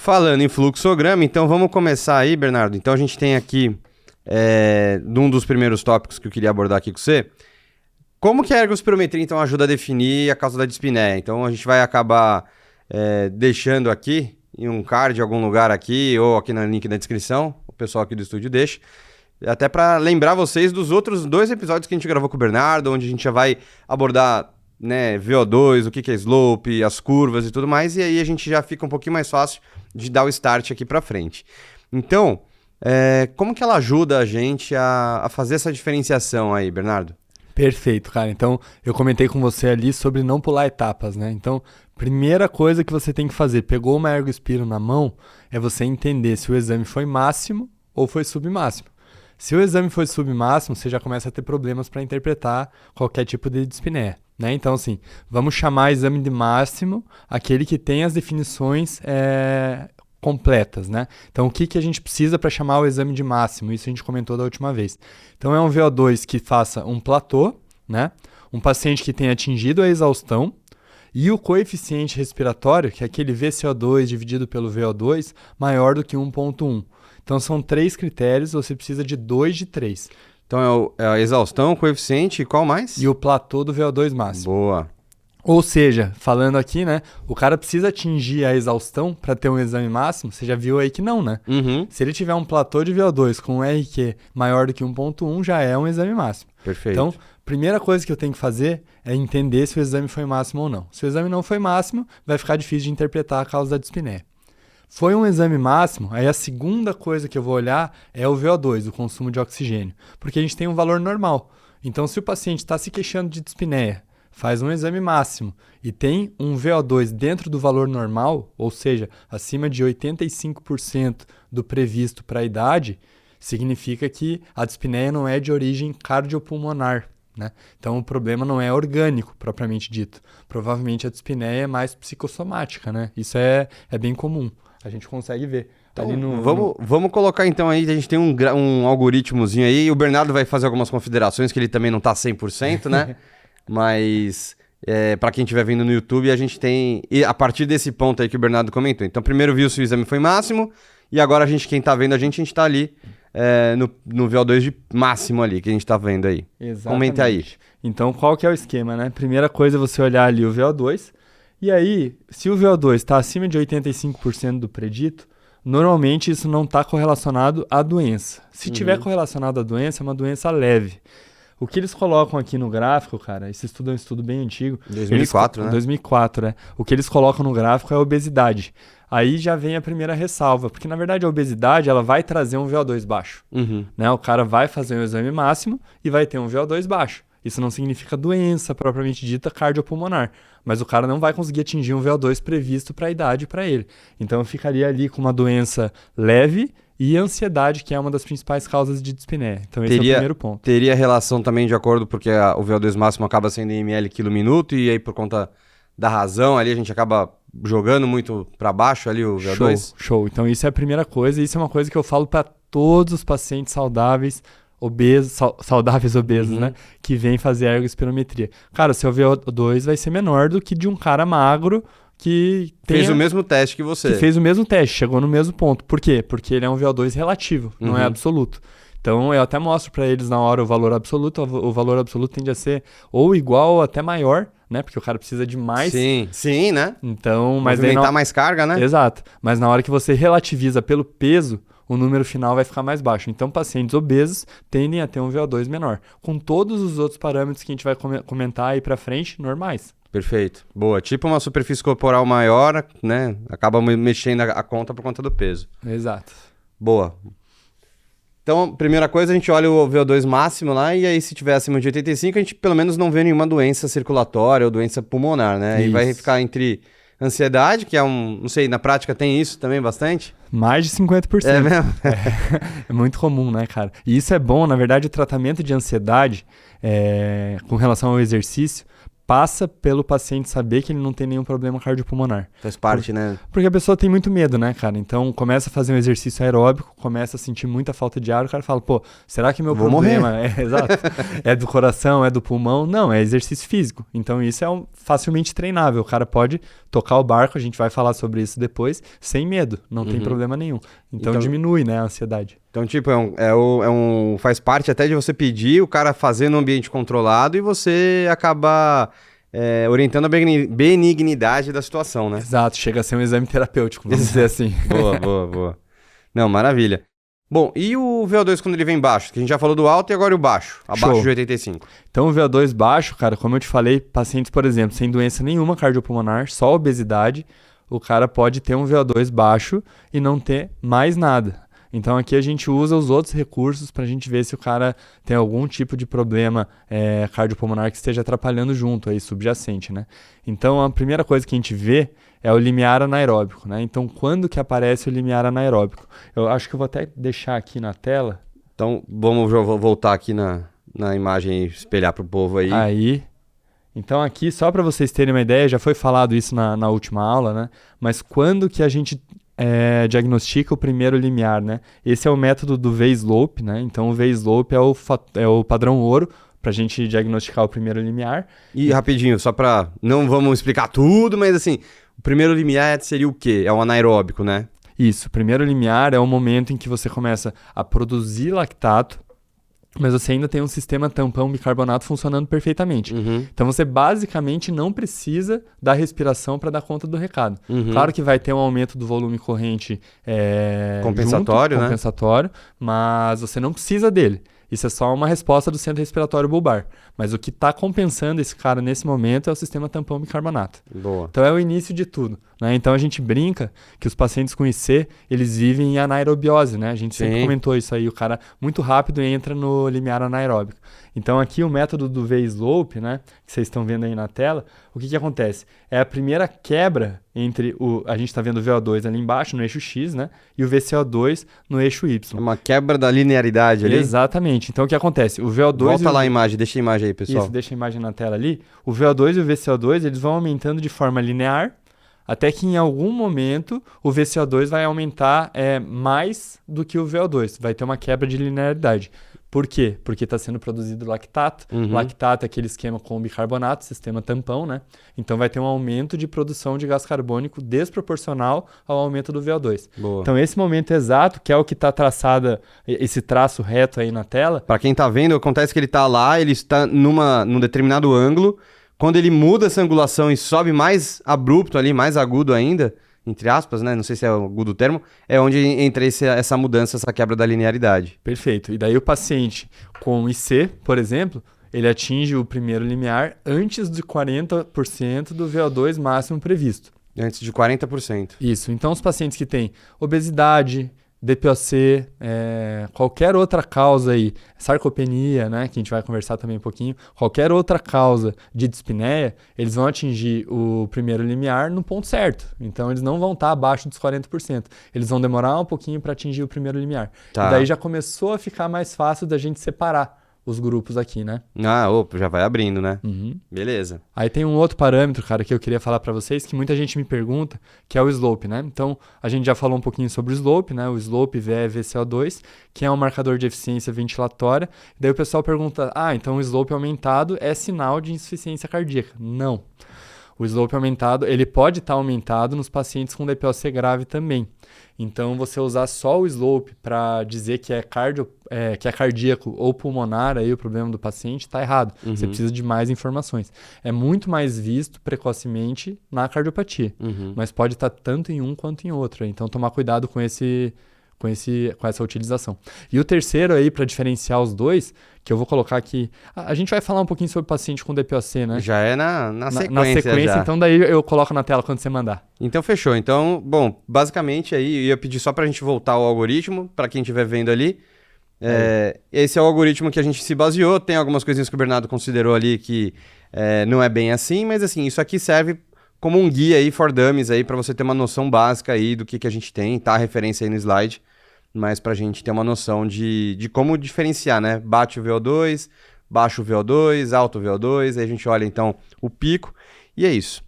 Falando em fluxograma, então vamos começar aí, Bernardo. Então a gente tem aqui, um dos primeiros tópicos que eu queria abordar aqui com você, como que a ergospirometria então ajuda a definir a causa da dispneia? Então a gente vai acabar deixando aqui, em um card em algum lugar aqui, ou aqui no link da descrição, o pessoal aqui do estúdio deixa, até para lembrar vocês dos outros 2 episódios que a gente gravou com o Bernardo, onde a gente já vai abordar, né, VO2, o que é slope, as curvas e tudo mais, e aí a gente já fica um pouquinho mais fácil de dar o start aqui para frente. Então, como que ela ajuda a gente a fazer essa diferenciação aí, Bernardo? Perfeito, cara. Então, eu comentei com você ali sobre não pular etapas, né? Então, primeira coisa que você tem que fazer, pegou uma ergospiro na mão, é você entender se o exame foi máximo ou foi submáximo. Se o exame foi submáximo, você já começa a ter problemas para interpretar qualquer tipo de dispneia, né? Então, assim, vamos chamar exame de máximo aquele que tem as definições completas, né? Então, o que a gente precisa para chamar o exame de máximo? Isso a gente comentou da última vez. Então, é um VO2 que faça um platô, né? Um paciente que tenha atingido a exaustão e o coeficiente respiratório, que é aquele VCO2 dividido pelo VO2, maior do que 1,1. Então, são 3 critérios, você precisa de 2 de 3. Então, é a exaustão, o coeficiente e qual mais? E o platô do VO2 máximo. Boa. Ou seja, falando aqui, né, o cara precisa atingir a exaustão para ter um exame máximo, você já viu aí que não, né? Uhum. Se ele tiver um platô de VO2 com um RQ maior do que 1,1, já é um exame máximo. Perfeito. Então, primeira coisa que eu tenho que fazer é entender se o exame foi máximo ou não. Se o exame não foi máximo, vai ficar difícil de interpretar a causa da dispneia. Foi um exame máximo, aí a segunda coisa que eu vou olhar é o VO2, o consumo de oxigênio, porque a gente tem um valor normal. Então, se o paciente está se queixando de dispneia, faz um exame máximo e tem um VO2 dentro do valor normal, ou seja, acima de 85% do previsto para a idade, significa que a dispneia não é de origem cardiopulmonar, né? Então o problema não é orgânico, propriamente dito. Provavelmente a dispneia é mais psicossomática, né? Isso é bem comum, a gente consegue ver. Então, vamos colocar então aí, a gente tem um algoritmozinho aí, o Bernardo vai fazer algumas considerações, que ele também não está 100%, né? Mas, para quem estiver vendo no YouTube, a gente tem, e a partir desse ponto aí que o Bernardo comentou. Então, primeiro viu se o exame foi máximo, e agora quem tá vendo a gente está ali no VO2 de máximo ali, que a gente tá vendo aí. Exatamente. Comenta aí. Então, qual que é o esquema, né? Primeira coisa é você olhar ali o VO2, e aí, se o VO2 está acima de 85% do predito, normalmente isso não está correlacionado à doença. Se tiver correlacionado à doença, é uma doença leve. O que eles colocam aqui no gráfico, cara, esse estudo é um estudo bem antigo. 2004, né? 2004, né? O que eles colocam no gráfico é a obesidade. Aí já vem a primeira ressalva, porque na verdade a obesidade ela vai trazer um VO2 baixo. Né? O cara vai fazer um exame máximo e vai ter um VO2 baixo. Isso não significa doença propriamente dita cardiopulmonar, mas o cara não vai conseguir atingir um VO2 previsto para a idade para ele. Então eu ficaria ali com uma doença leve e ansiedade, que é uma das principais causas de dispneia. Então esse é o primeiro ponto. Teria relação também de acordo, porque o VO2 máximo acaba sendo em ml quilo minuto, e aí por conta da razão ali a gente acaba jogando muito para baixo ali o VO2? Show. Então isso é a primeira coisa, e isso é uma coisa que eu falo para todos os pacientes saudáveis, obesos, né, que vêm fazer ergospirometria. Cara, o seu VO2 vai ser menor do que de um cara magro que fez o mesmo teste que você. Que fez o mesmo teste, chegou no mesmo ponto. Por quê? Porque ele é um VO2 relativo, não é absoluto. Então eu até mostro para eles na hora o valor absoluto. O valor absoluto tende a ser ou igual ou até maior, né? Porque o cara precisa de mais. Sim, né? Então, mas movimentar mais carga, né? Exato. Mas na hora que você relativiza pelo peso, o número final vai ficar mais baixo. Então, pacientes obesos tendem a ter um VO2 menor, com todos os outros parâmetros que a gente vai comentar aí para frente, normais. Perfeito. Boa. Tipo uma superfície corporal maior, né? Acaba mexendo a conta por conta do peso. Exato. Boa. Então, primeira coisa, a gente olha o VO2 máximo lá, e aí se tiver acima de 85, a gente pelo menos não vê nenhuma doença circulatória ou doença pulmonar, né? Isso. E vai ficar entre ansiedade, que é não sei, na prática tem isso também bastante? Mais de 50%. É mesmo? É muito comum, né, cara? E isso é bom, na verdade, o tratamento de ansiedade com relação ao exercício passa pelo paciente saber que ele não tem nenhum problema cardiopulmonar. Faz parte, né? Porque a pessoa tem muito medo, né, cara? Então começa a fazer um exercício aeróbico, começa a sentir muita falta de ar, o cara fala, pô, será que meu Vou problema exato, é do coração, é do pulmão? Não, é exercício físico. Então isso é facilmente treinável. O cara pode tocar o barco, a gente vai falar sobre isso depois, sem medo, não tem problema nenhum. Então diminui, né, a ansiedade. Então, tipo, faz parte até de você pedir o cara fazer no ambiente controlado e você acaba orientando a benignidade da situação, né? Exato, chega a ser um exame terapêutico, vamos dizer assim. Boa. Não, maravilha. Bom, e o VO2 quando ele vem baixo? Que a gente já falou do alto e agora o baixo, abaixo de 85. Então o VO2 baixo, cara, como eu te falei, pacientes, por exemplo, sem doença nenhuma cardiopulmonar, só obesidade, o cara pode ter um VO2 baixo e não ter mais nada. Então aqui a gente usa os outros recursos para a gente ver se o cara tem algum tipo de problema cardiopulmonar que esteja atrapalhando junto, aí subjacente, né? Então a primeira coisa que a gente vê é o limiar anaeróbico, né? Então quando que aparece o limiar anaeróbico? Eu acho que eu vou até deixar aqui na tela. Então vamos voltar aqui na imagem e espelhar para o povo aí. Aí. Então aqui, só para vocês terem uma ideia, já foi falado isso na última aula, né? Mas quando que a gente diagnostica o primeiro limiar, né? Esse é o método do V-slope, né? Então o V-slope é o padrão ouro para a gente diagnosticar o primeiro limiar. E rapidinho, só para não vamos explicar tudo, mas assim, o primeiro limiar seria o quê? É o anaeróbico, né? Isso, o primeiro limiar é o momento em que você começa a produzir lactato, mas você ainda tem um sistema tampão bicarbonato funcionando perfeitamente. Então você basicamente não precisa da respiração para dar conta do recado. Claro que vai ter um aumento do volume corrente compensatório, né? Compensatório, mas você não precisa dele. Isso é só uma resposta do centro respiratório bulbar. Mas o que está compensando esse cara nesse momento é o sistema tampão bicarbonato. Boa. Então é o início de tudo, né? Então a gente brinca que os pacientes com IC, eles vivem em anaerobiose, né? A gente sempre comentou isso aí. O cara muito rápido entra no limiar anaeróbico. Então aqui o método do V-slope, né? Que vocês estão vendo aí na tela, o que acontece? É a primeira quebra entre a gente está vendo o VO2 ali embaixo, no eixo X, né? E o VCO2 no eixo Y. É uma quebra da linearidade ali. Exatamente. Então o que acontece? O VO2 Volta lá a imagem, deixa a imagem aí, pessoal. Isso, deixa a imagem na tela ali. O VO2 e o VCO2, eles vão aumentando de forma linear, até que em algum momento o VCO2 vai aumentar mais do que o VO2. Vai ter uma quebra de linearidade. Por quê? Porque está sendo produzido lactato. Lactato é aquele esquema com bicarbonato, sistema tampão, né? Então vai ter um aumento de produção de gás carbônico desproporcional ao aumento do VO2. Boa. Então esse momento exato, que é o que está traçado, esse traço reto aí na tela. Para quem está vendo, acontece que ele está lá, ele está num determinado ângulo. Quando ele muda essa angulação e sobe mais abrupto ali, mais agudo ainda, entre aspas, né? Não sei se é o agudo termo, é onde entra essa mudança, essa quebra da linearidade. Perfeito. E daí o paciente com IC, por exemplo, ele atinge o primeiro limiar antes de 40% do VO2 máximo previsto. Antes de 40%. Isso. Então os pacientes que têm obesidade, DPOC, qualquer outra causa aí, sarcopenia, né, que a gente vai conversar também um pouquinho, qualquer outra causa de dispneia, eles vão atingir o primeiro limiar no ponto certo. Então eles não vão estar abaixo dos 40%. Eles vão demorar um pouquinho para atingir o primeiro limiar. Tá. E daí já começou a ficar mais fácil da gente separar os grupos aqui, né? Já vai abrindo, né? Beleza. Aí tem um outro parâmetro, cara, que eu queria falar para vocês, que muita gente me pergunta, que é o slope, né? Então, a gente já falou um pouquinho sobre o slope, né? O slope VE/VCO2, que é um marcador de eficiência ventilatória. Daí o pessoal pergunta, então o slope aumentado é sinal de insuficiência cardíaca. Não. O slope aumentado, ele pode estar aumentado nos pacientes com DPOC grave também. Então, você usar só o slope para dizer que é cardíaco ou pulmonar, aí o problema do paciente, está errado. Você precisa de mais informações. É muito mais visto precocemente na cardiopatia, mas pode estar tanto em um quanto em outro. Então, tomar cuidado com essa utilização. E o terceiro aí, para diferenciar os dois, que eu vou colocar aqui... A gente vai falar um pouquinho sobre paciente com DPOC, né? Já é na sequência. Na sequência, já. Então daí eu coloco na tela quando você mandar. Então fechou. Então, bom, basicamente aí eu ia pedir só pra gente voltar ao algoritmo, para quem estiver vendo ali. Esse é o algoritmo que a gente se baseou. Tem algumas coisinhas que o Bernardo considerou ali que não é bem assim, mas assim, isso aqui serve como um guia aí for dummies aí para você ter uma noção básica aí do que a gente tem, tá? A referência aí no slide, mas pra gente ter uma noção de como diferenciar, né? Bate o VO2, baixo VO2, alto VO2, aí a gente olha então o pico, e é isso.